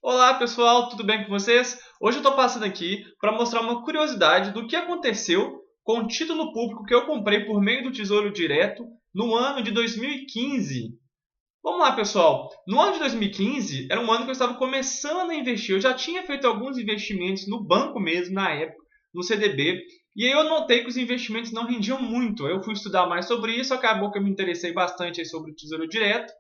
Olá pessoal, tudo bem com vocês? Hoje eu estou passando aqui para mostrar uma curiosidade do que aconteceu com o título público que eu comprei por meio do Tesouro Direto no ano de 2015. Vamos lá pessoal, no ano de 2015 era um ano que eu estava começando a investir, eu já tinha feito alguns investimentos no banco mesmo na época, no CDB, e aí eu notei que os investimentos não rendiam muito. Eu fui estudar mais sobre isso, acabou que eu me interessei bastante sobre o Tesouro Direto.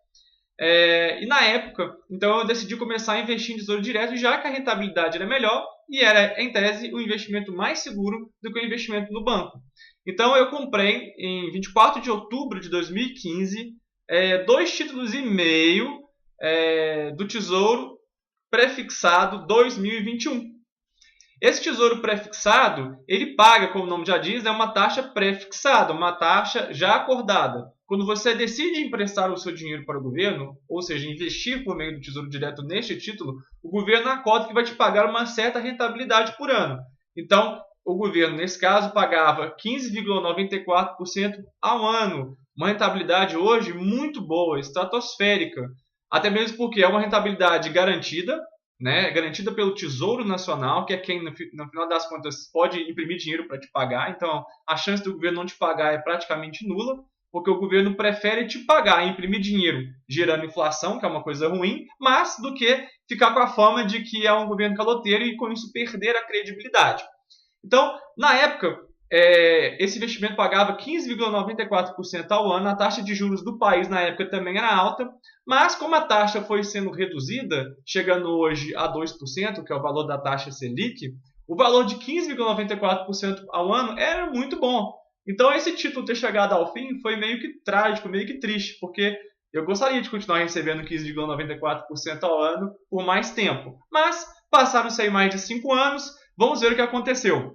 E na época, então eu decidi começar a investir em tesouro direto, já que a rentabilidade era melhor e era, em tese, o investimento mais seguro do que o investimento no banco. Então eu comprei em 24 de outubro de 2015 dois títulos e meio do Tesouro Prefixado 2021. Esse tesouro prefixado, ele paga, como o nome já diz, uma taxa prefixada, uma taxa já acordada. Quando você decide emprestar o seu dinheiro para o governo, ou seja, investir por meio do Tesouro Direto neste título, o governo acorda que vai te pagar uma certa rentabilidade por ano. Então, o governo, nesse caso, pagava 15,94% ao ano. Uma rentabilidade hoje muito boa, estratosférica. Até mesmo porque é uma rentabilidade garantida, né, garantida pelo Tesouro Nacional, que é quem, no final das contas, pode imprimir dinheiro para te pagar. Então, a chance do governo não te pagar é praticamente nula, porque o governo prefere te pagar e imprimir dinheiro gerando inflação, que é uma coisa ruim, mas do que ficar com a fama de que é um governo caloteiro e, com isso, perder a credibilidade. Então, na época, esse investimento pagava 15,94% ao ano. A taxa de juros do país na época também era alta, mas como a taxa foi sendo reduzida, chegando hoje a 2%, que é o valor da taxa Selic, o valor de 15,94% ao ano era muito bom. Então, esse título ter chegado ao fim foi meio que trágico, meio que triste, porque eu gostaria de continuar recebendo 15,94% ao ano por mais tempo. Mas passaram-se aí mais de 5 anos, vamos ver o que aconteceu.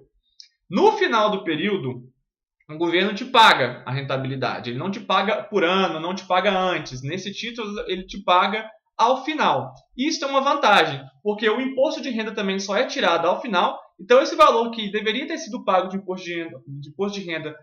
No final do período, o governo te paga a rentabilidade. Ele não te paga por ano, não te paga antes. Nesse título, ele te paga ao final. Isso é uma vantagem, porque o imposto de renda também só é tirado ao final. Então, esse valor que deveria ter sido pago de imposto de renda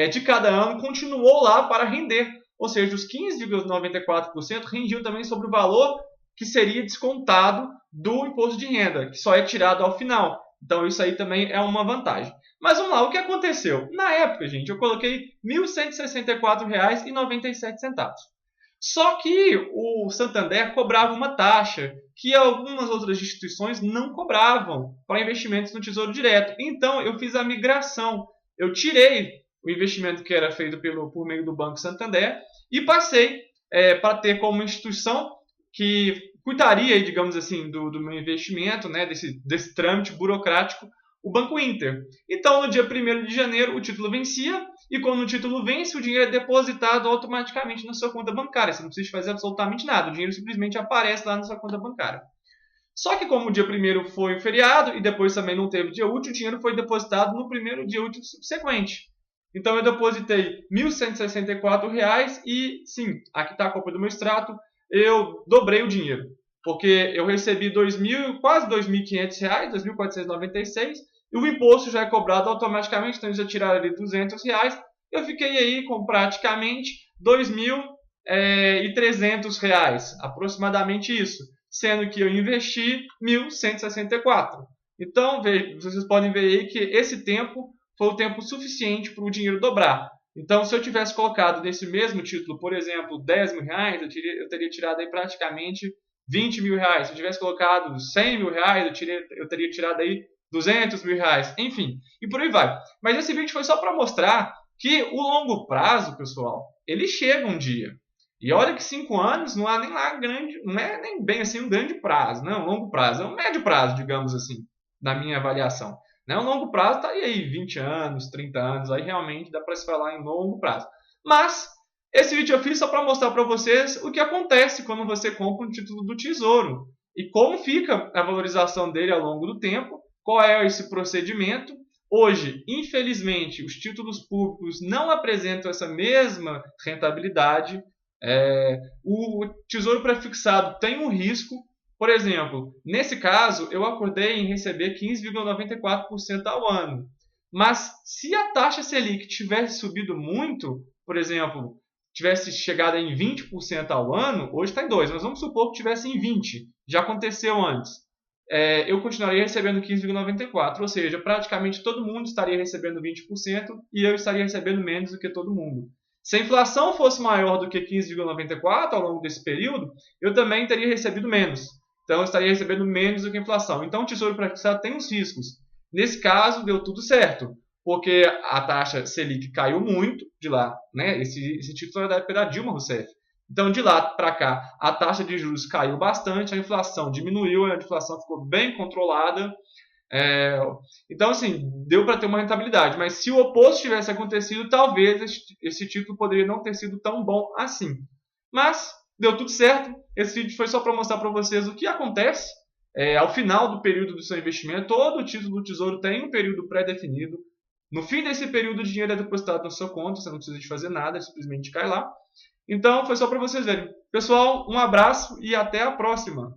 de cada ano continuou lá para render. Ou seja, os 15,94% rendiam também sobre o valor que seria descontado do imposto de renda, que só é tirado ao final. Então, isso aí também é uma vantagem. Mas vamos lá, o que aconteceu? Na época, gente, eu coloquei R$ 1.164,97. Só que o Santander cobrava uma taxa que algumas outras instituições não cobravam para investimentos no Tesouro Direto. Então, eu fiz a migração. Eu tirei o investimento que era feito por meio do Banco Santander e passei para ter como instituição que cuidaria, digamos assim, do meu investimento, né, desse trâmite burocrático, o Banco Inter. Então, no dia 1º de janeiro, o título vencia, e quando o título vence, o dinheiro é depositado automaticamente na sua conta bancária. Você não precisa fazer absolutamente nada, o dinheiro simplesmente aparece lá na sua conta bancária. Só que como o dia 1º foi um feriado, e depois também não teve dia útil, o dinheiro foi depositado no primeiro dia útil subsequente. Então eu depositei R$ 1.164 e, sim, aqui está a cópia do meu extrato, eu dobrei o dinheiro. Porque eu recebi quase R$ 2.500, R$ 2.496, e o imposto já é cobrado automaticamente, então eles já tiraram ali R$ 200. Eu fiquei aí com praticamente R$ 2.300, aproximadamente isso, sendo que eu investi R$ 1.164. Então, vocês podem ver aí que esse tempo foi o tempo suficiente para o dinheiro dobrar. Então, se eu tivesse colocado nesse mesmo título, por exemplo, R$ 10.000, eu teria tirado aí praticamente R$ 20.000. Se eu tivesse colocado R$ 100.000, eu teria tirado aí R$ 200.000. Enfim, e por aí vai. Mas esse vídeo foi só para mostrar que o longo prazo, pessoal, ele chega um dia. E olha que 5 anos não há nem lá grande, não é nem bem assim um grande prazo, não, um longo prazo, é um médio prazo, digamos assim, na minha avaliação. Né? Um longo prazo está aí 20 anos, 30 anos, aí realmente dá para se falar em longo prazo. Mas esse vídeo eu fiz só para mostrar para vocês o que acontece quando você compra um título do Tesouro e como fica a valorização dele ao longo do tempo, qual é esse procedimento. Hoje, infelizmente, os títulos públicos não apresentam essa mesma rentabilidade. O tesouro prefixado tem um risco. Por exemplo, nesse caso, eu acordei em receber 15,94% ao ano. Mas se a taxa Selic tivesse subido muito, por exemplo, tivesse chegado em 20% ao ano, hoje está em 2%, mas vamos supor que tivesse em 20%. já aconteceu antes, eu continuaria recebendo 15,94, ou seja, praticamente todo mundo estaria recebendo 20% e eu estaria recebendo menos do que todo mundo. Se a inflação fosse maior do que 15,94 ao longo desse período, eu também teria recebido menos. Então, eu estaria recebendo menos do que a inflação. Então, o Tesouro Pré-fixado tem os riscos. Nesse caso, deu tudo certo, porque a taxa Selic caiu muito de lá, né? Esse título é da época da Dilma Rousseff. Então, de lá para cá, a taxa de juros caiu bastante, a inflação diminuiu, a inflação ficou bem controlada. Então, assim, deu para ter uma rentabilidade. Mas se o oposto tivesse acontecido, talvez esse título poderia não ter sido tão bom assim. Mas deu tudo certo. Esse vídeo foi só para mostrar para vocês o que acontece ao final do período do seu investimento. Todo título do Tesouro tem um período pré-definido. No fim desse período, o dinheiro é depositado na sua conta, você não precisa de fazer nada, simplesmente cai lá. Então, foi só para vocês verem. Pessoal, um abraço e até a próxima!